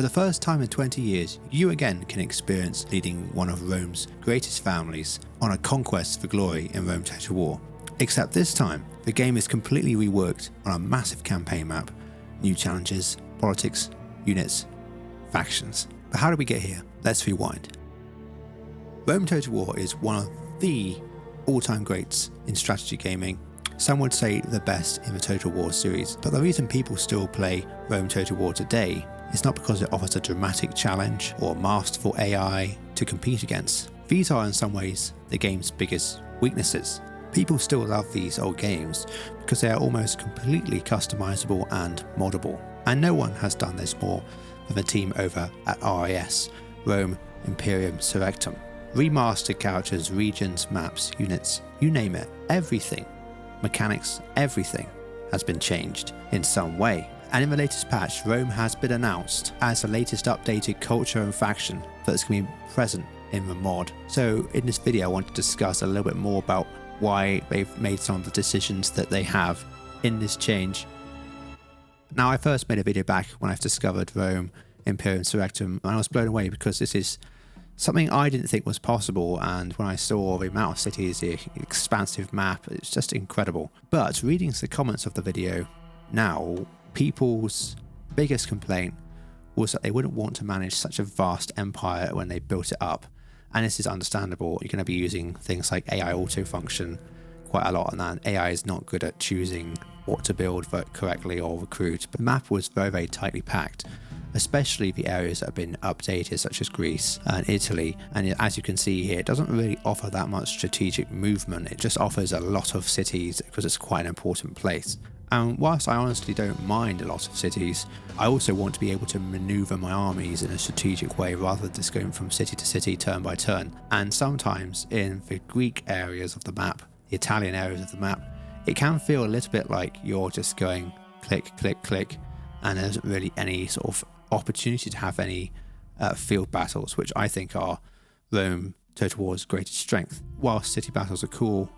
For the first time in 20 years, you again can experience leading one of Rome's greatest families on a conquest for glory in Rome Total War. Except this time, the game is completely reworked on a massive campaign map, new challenges, politics, units, factions. But how did we get here? Let's rewind. Rome Total War is one of the all-time greats in strategy gaming. Some would say the best in the Total War series, but the reason people still play Rome Total War today is not because it offers a dramatic challenge or masterful AI to compete against. These are in some ways the game's biggest weaknesses. People still love these old games because they are almost completely customizable and moddable. And no one has done this more than the team over at RIS, Rome Imperium Surrectum. Remastered characters, regions, maps, units, you name it, everything, mechanics, everything has been changed in some way. And in the latest patch, Rome has been announced as the latest updated culture and faction that's going to be present in the mod. So in this video I want to discuss a little bit more about why they've made some of the decisions that they have in this change. Now, I first made a video back when I discovered Rome Imperium Surrectum, and I was blown away because this is something I didn't think was possible, and when I saw the amount of cities, the expansive map, it's just incredible. But reading the comments of the video now, people's biggest complaint was that they wouldn't want to manage such a vast empire when they built it up. And this is understandable. You're going to be using things like AI auto function quite a lot, and that AI is not good at choosing what to build correctly or recruit. But the map was very, very tightly packed, especially the areas that have been updated, such as Greece and Italy. And as you can see here, it doesn't really offer that much strategic movement. It just offers a lot of cities because it's quite an important place. And whilst I honestly don't mind a lot of cities, I also want to be able to maneuver my armies in a strategic way rather than just going from city to city, turn by turn. And sometimes in the Greek areas of the map, the Italian areas of the map, it can feel a little bit like you're just going click, click, click, and there isn't really any sort of opportunity to have any field battles, which I think are Rome Total War's greatest strength. Whilst city battles are cool,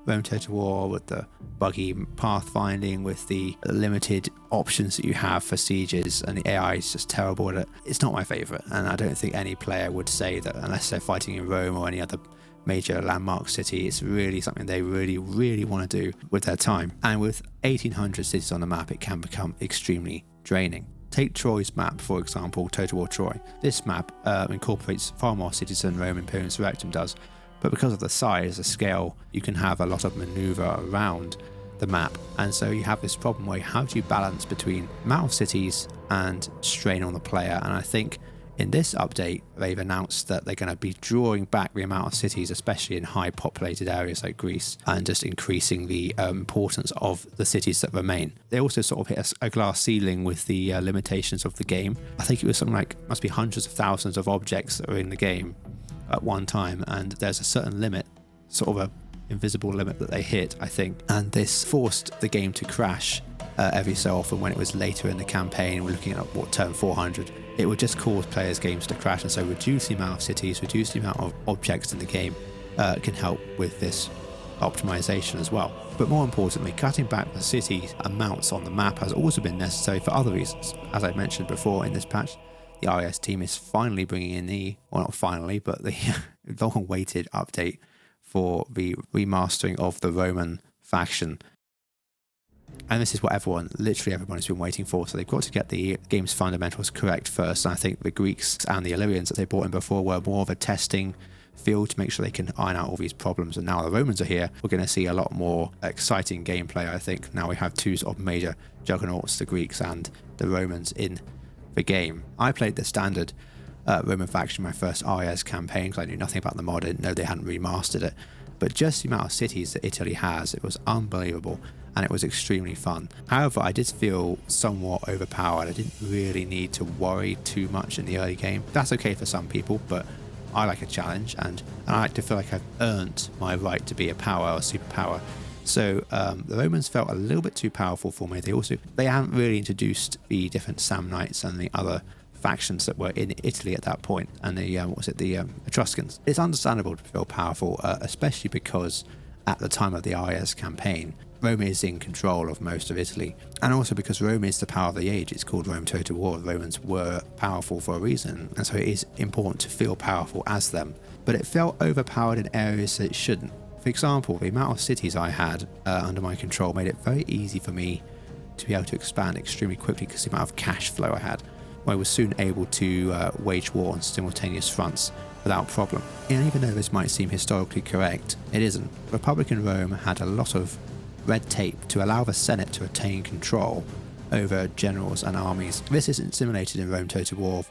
Rome Total War with the buggy pathfinding, with the limited options that you have for sieges, and the AI is just terrible at it. It's not my favourite, and I don't think any player would say that unless they're fighting in Rome or any other major landmark city, it's really something they really want to do with their time. And with 1800 cities on the map, it can become extremely draining. Take Troy's map, for example, Total War Troy. This map incorporates far more cities than Rome Imperium Surrectum does, but because of the size, the scale, you can have a lot of maneuver around the map. And so you have this problem where how do you balance between amount of cities and strain on the player? And I think in this update, they've announced that they're going to be drawing back the amount of cities, especially in high populated areas like Greece, and just increasing the importance of the cities that remain. They also sort of hit a glass ceiling with the limitations of the game. I think it was something like, must be hundreds of thousands of objects that are in the game at one time, and there's a certain limit, sort of a invisible limit that they hit, I think, and this forced the game to crash every so often. When it was later in the campaign, we're looking at what, turn 400, it would just cause players' games to crash. And so reduce the amount of cities, reduce the amount of objects in the game can help with this optimization as well. But more importantly, cutting back the city amounts on the map has also been necessary for other reasons. As I mentioned before, in this patch, the RIS team is finally bringing in well, not finally, but the long-awaited update for the remastering of the Roman faction. And this is what literally everyone has been waiting for. So they've got to get the game's fundamentals correct first. And I think the Greeks and the Illyrians that they brought in before were more of a testing field to make sure they can iron out all these problems. And now the Romans are here, we're going to see a lot more exciting gameplay, I think. Now we have two sort of major juggernauts, the Greeks and the Romans, in the game. I played the standard Roman faction my first RIS campaign because I knew nothing about the mod. I didn't know they hadn't remastered it. But just the amount of cities that Italy has, it was unbelievable, and it was extremely fun. However, I did feel somewhat overpowered. I didn't really need to worry too much in the early game. That's okay for some people, but I like a challenge, and I like to feel like I've earned my right to be a power or superpower. So the Romans felt a little bit too powerful for me. They haven't really introduced the different Samnites and the other factions that were in Italy at that point, and the Etruscans. It's understandable to feel powerful, especially because at the time of the RES campaign, Rome is in control of most of Italy. And also because Rome is the power of the age, it's called Rome Total War. The Romans were powerful for a reason, and so it is important to feel powerful as them. But it felt overpowered in areas that it shouldn't. For example, the amount of cities I had under my control made it very easy for me to be able to expand extremely quickly because the amount of cash flow I had. I was soon able to wage war on simultaneous fronts without problem. And even though this might seem historically correct, it isn't. Republican Rome had a lot of red tape to allow the Senate to retain control over generals and armies. This isn't simulated in Rome Total War,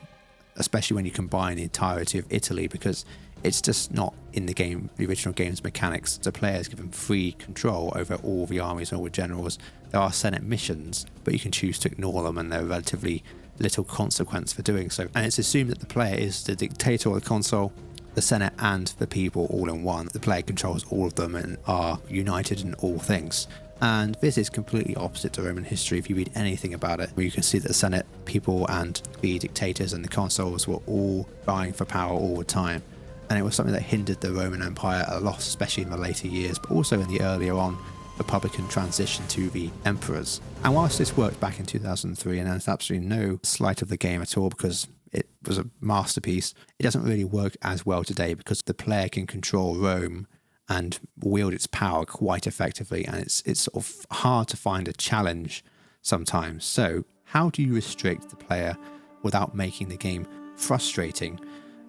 especially when you combine the entirety of Italy, because it's just not in the game, the original game's mechanics. The player is given free control over all the armies and all the generals. There are Senate missions, but you can choose to ignore them, and they're relatively little consequence for doing so. And it's assumed that the player is the dictator or the consul, the Senate and the people all in one. The player controls all of them and are united in all things. And this is completely opposite to Roman history. If you read anything about it, where you can see that the Senate, people and the dictators and the consuls were all vying for power all the time. And it was something that hindered the Roman Empire a lot, especially in the later years, but also in the earlier on Republican transition to the emperors. And whilst this worked back in 2003, and there's absolutely no slight of the game at all because it was a masterpiece, it doesn't really work as well today because the player can control Rome and wield its power quite effectively, and it's sort of hard to find a challenge sometimes. So how do you restrict the player without making the game frustrating?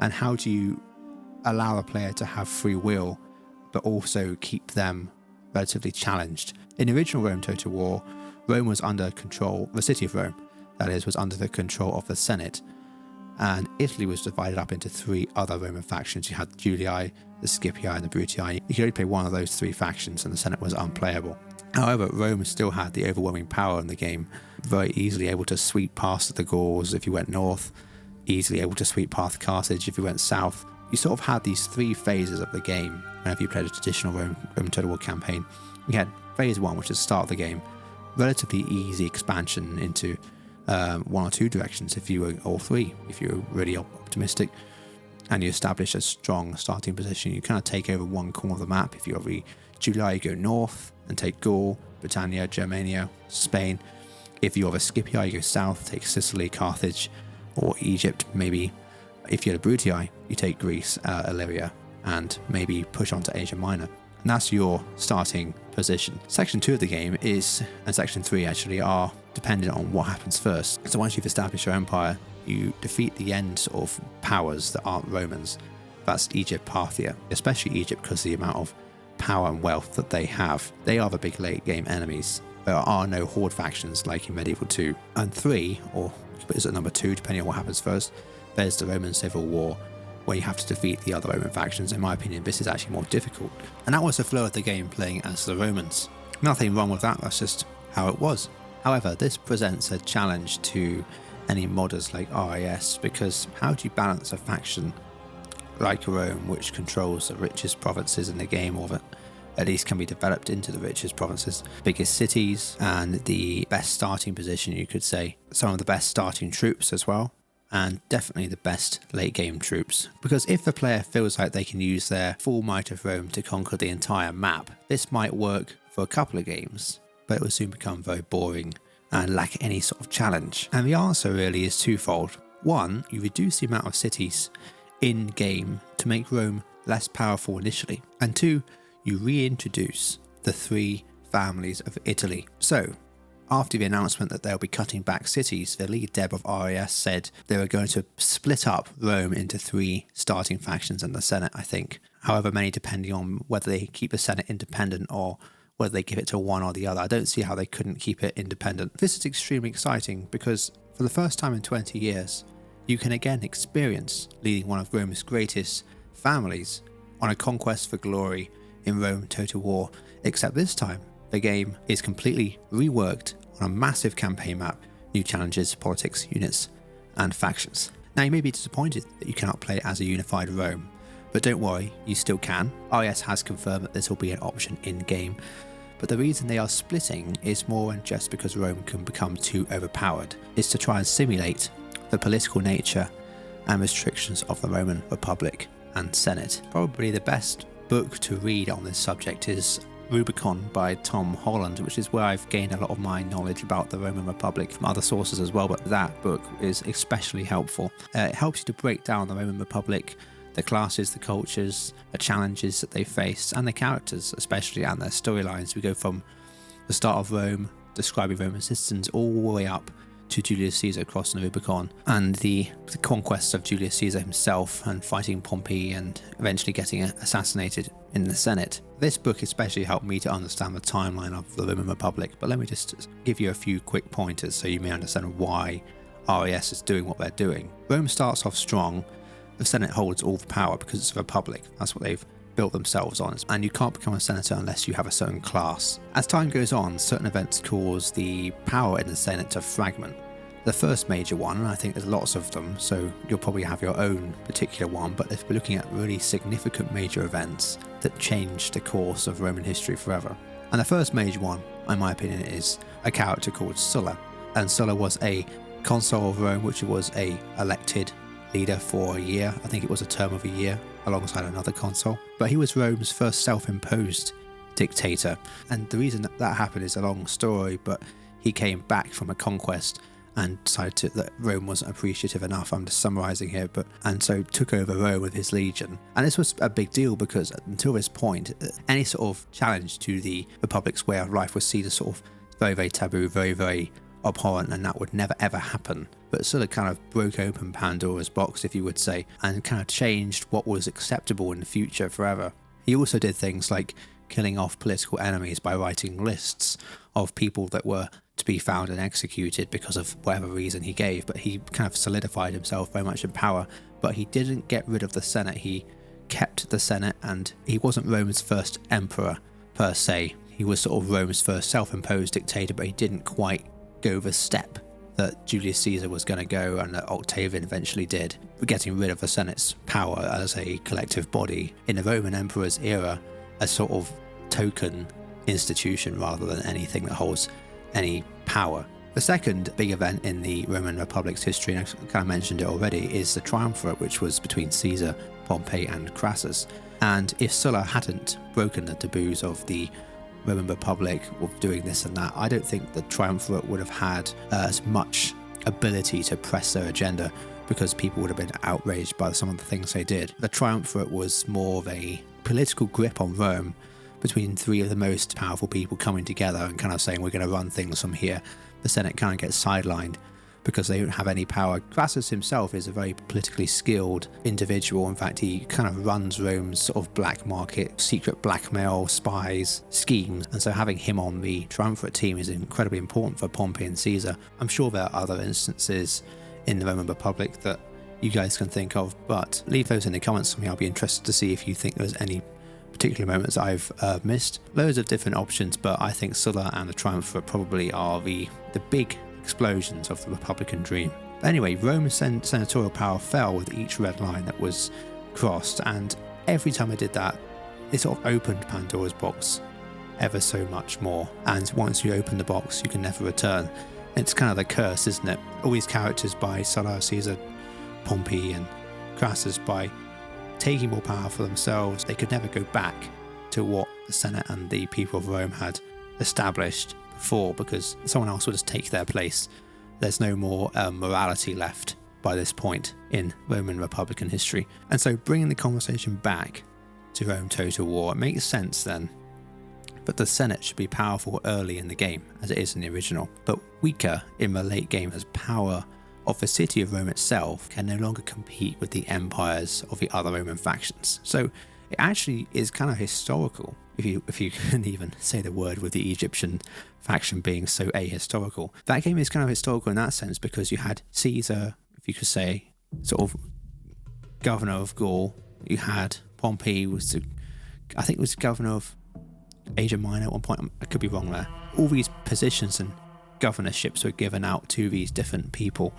And how do you allow the player to have free will but also keep them relatively challenged? In the original Rome Total War, Rome was under control, the city of Rome, that is, was under the control of the Senate, and Italy was divided up into three other Roman factions. You had the Julii, the Scipii and the Brutii. You could only play one of those three factions and the Senate was unplayable. However, Rome still had the overwhelming power in the game, very easily able to sweep past the Gauls if you went north, easily able to sweep past Carthage if you went south. You sort of had these three phases of the game whenever you played a traditional Rome Total War campaign. You had phase one, which is the start of the game, relatively easy expansion into one or two directions if you were, or three if you were really optimistic, and you establish a strong starting position. You kind of take over one corner of the map. If you're the Julii, you go north and take Gaul, Britannia, Germania, Spain. If you're the Scipii, you go south, take Sicily, Carthage, or Egypt maybe. If you're the Brutii, you take Greece, Illyria, and maybe push on to Asia Minor. And that's your starting position. Section 2 of the game is, and Section 3 actually, are dependent on what happens first. So once you've established your empire, you defeat the end of powers that aren't Romans. That's Egypt, Parthia, especially Egypt because of the amount of power and wealth that they have. They are the big late game enemies. There are no horde factions like in Medieval 2. And 3, or is it number 2, depending on what happens first, there's the Roman Civil War, where you have to defeat the other Roman factions. In my opinion, this is actually more difficult. And that was the flow of the game, playing as the Romans. Nothing wrong with that, that's just how it was. However, this presents a challenge to any modders like RAS, because how do you balance a faction like Rome, which controls the richest provinces in the game, or that at least can be developed into the richest provinces, biggest cities, and the best starting position, you could say, some of the best starting troops as well, and definitely the best late game troops. Because if the player feels like they can use their full might of Rome to conquer the entire map, this might work for a couple of games, but it will soon become very boring and lack any sort of challenge. And the answer really is twofold. One, you reduce the amount of cities in game to make Rome less powerful initially. And two, you reintroduce the three families of Italy. So, after the announcement that they'll be cutting back cities, the lead dev of RAS said they were going to split up Rome into three starting factions and the Senate, I think. However many, depending on whether they keep the Senate independent or whether they give it to one or the other. I don't see how they couldn't keep it independent. This is extremely exciting because for the first time in 20 years, you can again experience leading one of Rome's greatest families on a conquest for glory in Rome Total War, except this time the game is completely reworked on a massive campaign map, new challenges, politics, units, and factions. Now you may be disappointed that you cannot play as a unified Rome, but don't worry, you still can. RES has confirmed that this will be an option in-game, but the reason they are splitting is more than just because Rome can become too overpowered. It's to try and simulate the political nature and restrictions of the Roman Republic and Senate. Probably the best book to read on this subject is Rubicon by Tom Holland, which is where I've gained a lot of my knowledge about the Roman Republic from other sources as well, but that book is especially helpful. It helps you to break down the Roman Republic, the classes, the cultures, the challenges that they face, and the characters especially, and their storylines. We go from the start of Rome, describing Roman citizens, all the way up to Julius Caesar crossing the Rubicon, and the conquests of Julius Caesar himself, and fighting Pompey and eventually getting assassinated in the Senate. This book especially helped me to understand the timeline of the Roman Republic, but let me just give you a few quick pointers so you may understand why RAS is doing what they're doing. Rome starts off strong. The Senate holds all the power because it's a republic. That's what they've built themselves on, and you can't become a senator unless you have a certain class. As time goes on, certain events cause the power in the Senate to fragment. The first major one, and I think there's lots of them, so you'll probably have your own particular one, but if we're looking at really significant major events that changed the course of Roman history forever. And the first major one, in my opinion, is a character called Sulla. And Sulla was a consul of Rome, which was a elected leader for a year. I think it was a term of a year alongside another consul. But he was Rome's first self-imposed dictator. And the reason that happened is a long story, but he came back from a conquest and decided that Rome wasn't appreciative enough. I'm just summarising here, and so took over Rome with his legion. And this was a big deal because until this point, any sort of challenge to the Republic's way of life was seen as sort of very, very taboo, very, very abhorrent, and that would never ever happen. But sort of kind of broke open Pandora's box, if you would say, and kind of changed what was acceptable in the future forever. He also did things like killing off political enemies by writing lists of people that were to be found and executed because of whatever reason he gave, but he kind of solidified himself very much in power. But he didn't get rid of the Senate. He kept the Senate, and he wasn't Rome's first emperor per se. He was sort of Rome's first self-imposed dictator, but he didn't quite go the step that Julius Caesar was going to go and that Octavian eventually did, getting rid of the Senate's power as a collective body in the Roman emperor's era, a sort of token institution rather than anything that holds any power. The second big event in the Roman Republic's history, and I kind of mentioned it already, is the triumvirate, which was between Caesar, Pompey and Crassus. And if Sulla hadn't broken the taboos of the Roman Republic of doing this and that, I don't think the triumvirate would have had as much ability to press their agenda, because people would have been outraged by some of the things they did. The triumvirate was more of a political grip on Rome between three of the most powerful people coming together and kind of saying, we're going to run things from here. The Senate kind of gets sidelined because they don't have any power. Crassus himself is a very politically skilled individual. In fact, he kind of runs Rome's sort of black market, secret blackmail, spies, schemes. And so having him on the triumvirate team is incredibly important for Pompey and Caesar. I'm sure there are other instances in the Roman Republic that you guys can think of, but leave those in the comments for me. I'll be interested to see if you think there's any particular moments I've missed. Loads of different options, but I think Sulla and the triumvirate probably are the big explosions of the Republican dream. But anyway, Rome's senatorial power fell with each red line that was crossed, and every time I did that, it sort of opened Pandora's box ever so much more. And once you open the box, you can never return. It's kind of the curse, isn't it? All these characters by Sulla, Caesar, Pompey and Crassus, by taking more power for themselves, they could never go back to what the Senate and the people of Rome had established before, because someone else would just take their place. There's no more morality left by this point in Roman Republican history. And so bringing the conversation back to Rome Total War, it makes sense then that the Senate should be powerful early in the game, as it is in the original, but weaker in the late game, as power of the city of Rome itself can no longer compete with the empires of the other Roman factions. So it actually is kind of historical, if you can even say the word, with the Egyptian faction being so ahistorical. That game is kind of historical in that sense, because you had Caesar, if you could say, sort of governor of Gaul. You had Pompey, I think was governor of Asia Minor at one point. I could be wrong there. All these positions and governorships were given out to these different people,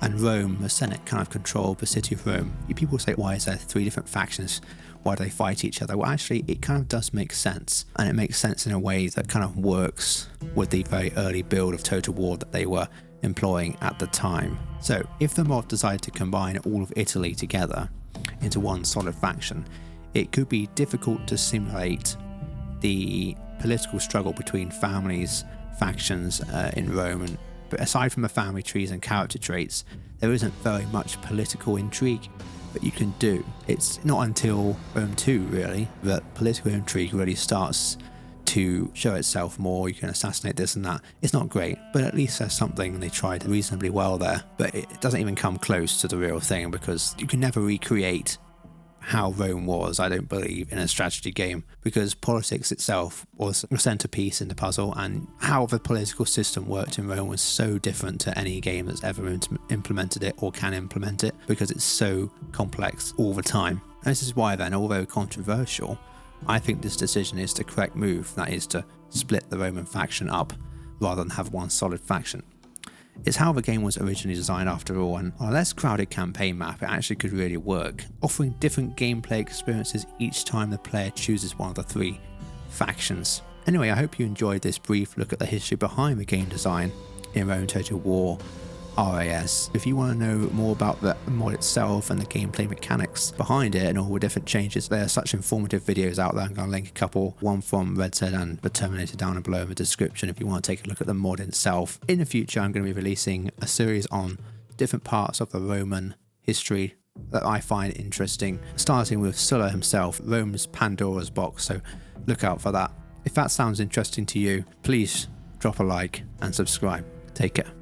and Rome, the Senate, kind of controlled the city of Rome. People say, why is there three different factions? Why do they fight each other? Well, actually, it kind of does make sense, and it makes sense in a way that kind of works with the very early build of Total War that they were employing at the time. So if the mob decided to combine all of Italy together into one solid faction, it could be difficult to simulate the political struggle between families, factions in Rome, but aside from the family trees and character traits, there isn't very much political intrigue that you can do. It's not until Rome 2 really that political intrigue really starts to show itself more. You can assassinate this and that. It's not great, but at least there's something. They tried reasonably well there, but it doesn't even come close to the real thing, because you can never recreate how Rome was, I don't believe, in a strategy game, because politics itself was a centerpiece in the puzzle, and how the political system worked in Rome was so different to any game that's ever implemented it or can implement it, because it's so complex all the time. And this is why then, although controversial, I think this decision is the correct move, that is to split the Roman faction up rather than have one solid faction. It's how the game was originally designed after all, and on a less crowded campaign map it actually could really work, offering different gameplay experiences each time the player chooses one of the 3 factions. Anyway, I hope you enjoyed this brief look at the history behind the game design in Rome Total War RAS. If you want to know more about the mod itself and the gameplay mechanics behind it and all the different changes, there are such informative videos out there. I'm going to link a couple, one from Red Dead and the Terminator down below in the description if you want to take a look at the mod itself. In the future, I'm going to be releasing a series on different parts of the Roman history that I find interesting, starting with Sulla himself, Rome's Pandora's box, so look out for that. If that sounds interesting to you, please drop a like and subscribe. Take care.